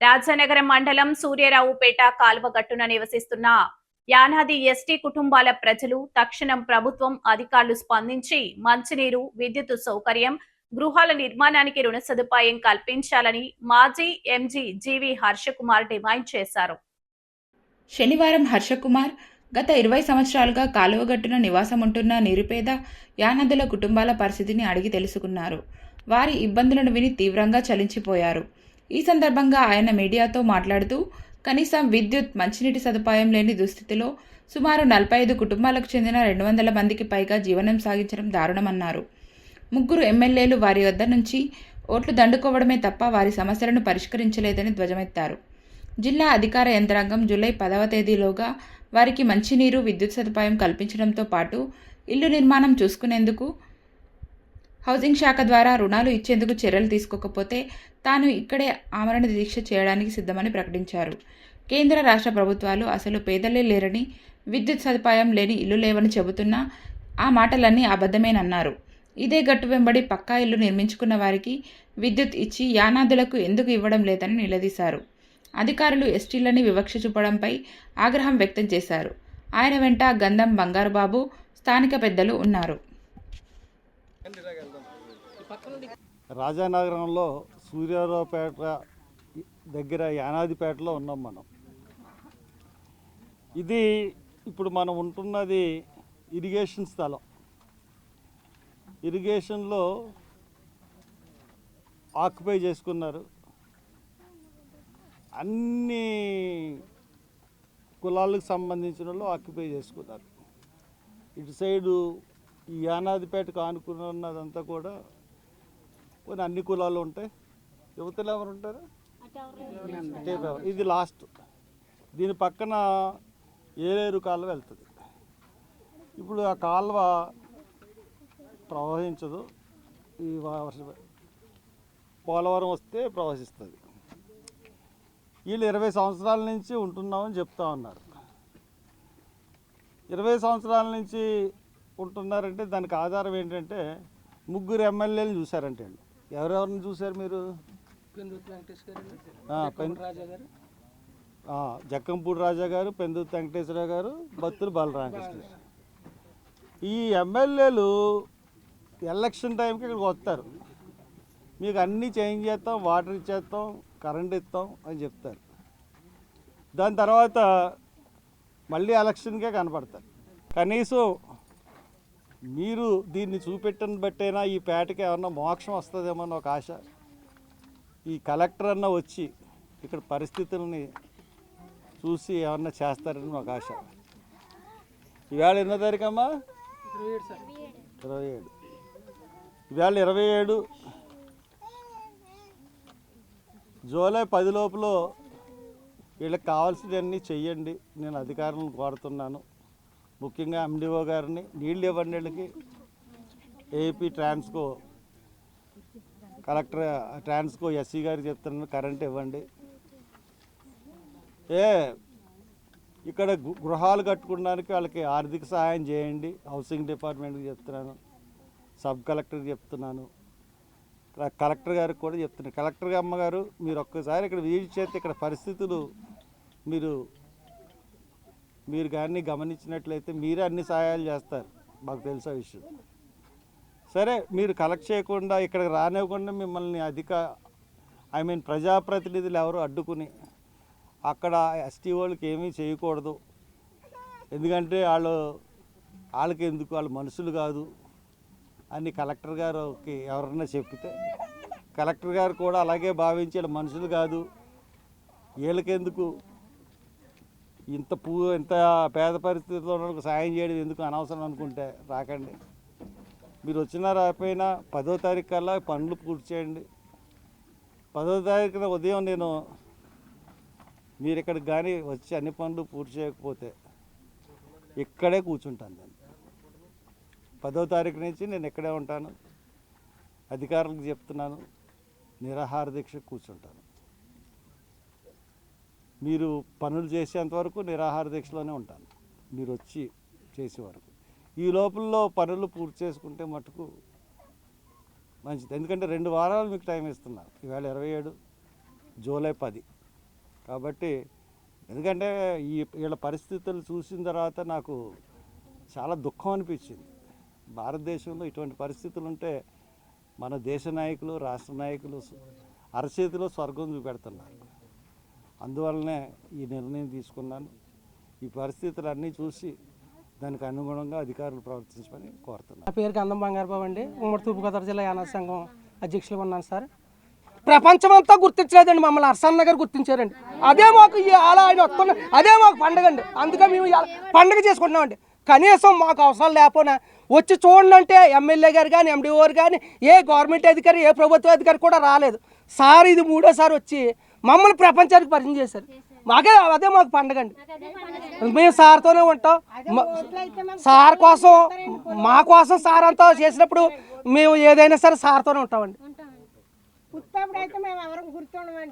రాజానగరం మండలం సూర్యారావుపేట కాల్వగట్టున నివసిస్తున్న యానాది ఎస్టీ కుటుంబాల ప్రజలు తక్షణం ప్రభుత్వం అధికారులు స్పందించి మంచినీరు, విద్యుత్ సౌకర్యం, గృహాల నిర్మాణానికి రుణ సదుపాయం కల్పించాలని మాజీ ఎంజీ జీవి హర్షకుమార్ డిమాండ్ చేశారు. శనివారం హర్షకుమార్ గత 20 సంవత్సరాలుగా కాలువగట్టున నివాసముంటున్న నిరుపేద యానాదుల కుటుంబాల పరిస్థితిని అడిగి తెలుసుకున్నారు. వారి ఇబ్బందులను విని తీవ్రంగా చలించిపోయారు. ఈ సందర్భంగా ఆయన మీడియాతో మాట్లాడుతూ కనీసం విద్యుత్, మంచినీటి సదుపాయం లేని దుస్థితిలో సుమారు 45 కుటుంబాలకు చెందిన 200 మందికి పైగా జీవనం సాగించడం దారుణమన్నారు. 3 ఎమ్మెల్యేలు వారి వద్ద నుంచి ఓట్లు దండుకోవడమే తప్ప వారి సమస్యలను పరిష్కరించలేదని ధ్వజమెత్తారు. జిల్లా అధికార యంత్రాంగం జూలై 10వ తేదీలోగా వారికి మంచినీరు, విద్యుత్ సదుపాయం కల్పించడంతో పాటు ఇల్లు నిర్మాణం చూసుకునేందుకు హౌసింగ్ శాఖ ద్వారా రుణాలు ఇచ్చేందుకు చర్యలు తీసుకోకపోతే తాను ఇక్కడే ఆమరణ దీక్ష చేయడానికి సిద్ధమని ప్రకటించారు. కేంద్ర, రాష్ట్ర ప్రభుత్వాలు అసలు పేదలే లేరని, విద్యుత్ సదుపాయం లేని ఇల్లు లేవని చెబుతున్నా ఆ మాటలన్నీ అబద్ధమేనన్నారు. ఇదే గట్టు వెంబడి పక్కా ఇల్లు నిర్మించుకున్న వారికి విద్యుత్ ఇచ్చి యానాదులకు ఎందుకు ఇవ్వడం లేదని నిలదీశారు. అధికారులు ఎస్టీలని వివక్ష చూపడంపై ఆగ్రహం వ్యక్తం చేశారు. ఆయన వెంట గంధం బంగారుబాబు, స్థానిక పెద్దలు ఉన్నారు. రాజానగరంలో సూర్యారావుపేట దగ్గర యానాదిపేటలో ఉన్నాం మనం. ఇది ఇప్పుడు మనం ఉంటున్నది ఇరిగేషన్ స్థలం. ఇరిగేషన్లో ఆక్యుపై చేసుకున్నారు. అన్ని కులాలకు సంబంధించిన వాళ్ళు ఆక్యుపై చేసుకున్నారు. ఇటు సైడు ఈ యానాదిపేటకు ఆనుకున్నదంతా కూడా కొన్ని అన్ని కులాలు ఉంటాయి. యువతలు ఎవరు ఉంటారు? ఇది లాస్ట్. దీని పక్కన ఏలేరు కాలువ వెళ్తుంది. ఇప్పుడు ఆ కాలువ ప్రవహించదు. ఈ పోలవరం వస్తే ప్రవహిస్తుంది. వీళ్ళు 20 సంవత్సరాల నుంచి ఉంటున్నామని చెప్తా ఉన్నారు. 20 సంవత్సరాల నుంచి ఉంటున్నారంటే దానికి ఆధారం ఏంటంటే 3 ఎమ్మెల్యేలు చూశారంటే. ఎవరెవరిని చూశారు మీరు? జక్కంపూడి రాజా గారు, పెందుర్తి వెంకటేశ్వరరావు గారు, బత్తుల బాలరామకృష్ణ. ఈ ఎమ్మెల్యేలు ఎలక్షన్ టైంకి ఇక్కడికి వస్తారు. మీకు అన్నీ చేంజ్ చేస్తాం, వాటర్ ఇచ్చేస్తాం, కరెంట్ ఇస్తాం అని చెప్తారు. దాని తర్వాత మళ్ళీ ఎలక్షన్కే కనపడతారు. కనీసం మీరు దీన్ని చూపెట్టని బట్టేనా ఈ పేటకి ఏమన్నా మోక్షం వస్తుందేమో అని ఒక ఆశ. ఈ కలెక్టర్ అన్న వచ్చి ఇక్కడ పరిస్థితులని చూసి ఏమన్నా చేస్తారని ఒక ఆశ. ఈవేళ ఎన్నో తారీఖమ్మా? 27. ఈవేళ 27. జూలై 10 లోపల వీళ్ళకి కావాల్సినవన్నీ చెయ్యండి. నేను అధికారులను కోరుతున్నాను. ముఖ్యంగా ఎండిఓ గారిని నీళ్ళు ఇవ్వండి. వీళ్ళకి AP Transco collector, Transco SC గారికి చెప్తున్నాను, కరెంట్ ఇవ్వండి. ఇక్కడ గృహాలు కట్టుకోవడానికి వాళ్ళకి ఆర్థిక సహాయం చేయండి. హౌసింగ్ డిపార్ట్మెంట్కి చెప్తున్నాను, సబ్ కలెక్టర్కి చెప్తున్నాను, కలెక్టర్ గారికి కూడా చెప్తున్నాను. కలెక్టర్ అమ్మగారు మీరు ఒక్కసారి ఇక్కడ విజిట్ చేస్తే ఇక్కడ పరిస్థితులు మీరు కానీ గమనించినట్లయితే మీరే అన్ని సహాయాలు చేస్తారు. మాకు తెలిసే విషయం. సరే, మీరు కలెక్ట్ చేయకుండా ఇక్కడికి రానివ్వకుండా మిమ్మల్ని ప్రజాప్రతినిధులు ఎవరు అడ్డుకుని అక్కడ ఎస్టీ వాళ్ళకి ఏమీ చేయకూడదు. ఎందుకంటే వాళ్ళకి ఎందుకు, వాళ్ళు మనుషులు కాదు అని కలెక్టర్ గారికి ఎవరన్నా చెప్తే కలెక్టర్ గారు కూడా అలాగే భావించి వీళ్ళు మనుషులు కాదు, వీళ్ళకెందుకు ఇంత పేద పరిస్థితుల్లో సాయం చేయడం ఎందుకు అనవసరం అనుకుంటే రాకండి. మీరు వచ్చినా రాకపోయినా 10వ తారీఖు కల్లా పనులు పూర్తి చేయండి. 10వ తారీఖున ఉదయం మీరు ఇక్కడికి కానీ వచ్చి అన్ని పనులు పూర్తి చేయకపోతే ఇక్కడే కూర్చుంటాను. నేను 10వ తారీఖు నుంచి నేను ఇక్కడే ఉంటాను. అధికారులకు చెప్తున్నాను, నిరాహార దీక్ష కూర్చుంటాను. మీరు పనులు చేసేంతవరకు నిరాహార దీక్షలోనే ఉంటాను, మీరు వచ్చి చేసే వరకు. ఈ లోపల పనులు పూర్తి చేసుకుంటే మటుకు మంచిది. ఎందుకంటే 2 వారాలు మీకు టైం ఇస్తున్నారు. ఇవాళ 27, జూలై 10. కాబట్టి ఎందుకంటే వీళ్ళ పరిస్థితులు చూసిన తర్వాత నాకు చాలా దుఃఖం అనిపించింది. భారతదేశంలో ఇటువంటి పరిస్థితులు ఉంటే మన దేశ నాయకులు, రాష్ట్ర నాయకులు అరచేతిలో స్వర్గం చూపెడుతున్నారు. అందువల్లనే ఈ నిర్ణయం తీసుకున్నాను. ఈ పరిస్థితులన్నీ చూసి దానికి అనుగుణంగా అధికారులు ప్రవర్తించమని కోరుతున్నాను. నా పేరు గంధం బంగారబాబు అండి. ఉమ్మడి తూర్పుగోదావరి జిల్లా యానాది సంఘం అధ్యక్షులుగా ఉన్నాను సార్. ప్రపంచమంతా గుర్తించలేదండి, మమ్మల్ని హర్షన్న గారు గుర్తించారండి. అదే మాకు అలా ఆయన వస్తున్న అదే మాకు పండుగ అండి. అందుకే మేము పండుగ చేసుకుంటున్నామండి. కనీసం మాకు అవసరం లేకపోయినా వచ్చి చూడండి అంటే ఎమ్మెల్యే గారు కానీ, ఎండిఓ గారు కానీ, ఏ గవర్నమెంట్ అధికారి, ఏ ప్రభుత్వ అధికారి కూడా రాలేదు సార్. ఇది మూడోసారి వచ్చి మమ్మల్ని ప్రపంచానికి పరిచయం చేశారు. అదే మాకు పండుగ అండి. మేము సార్తోనే ఉంటాం. సార్ కోసం, మా కోసం సార్ అంతా చేసినప్పుడు మేము ఏదైనా సరే సార్తోనే ఉంటామండి. పుట్టినప్పుడు అయితే మేము ఎవరికి గుర్తుండమండి.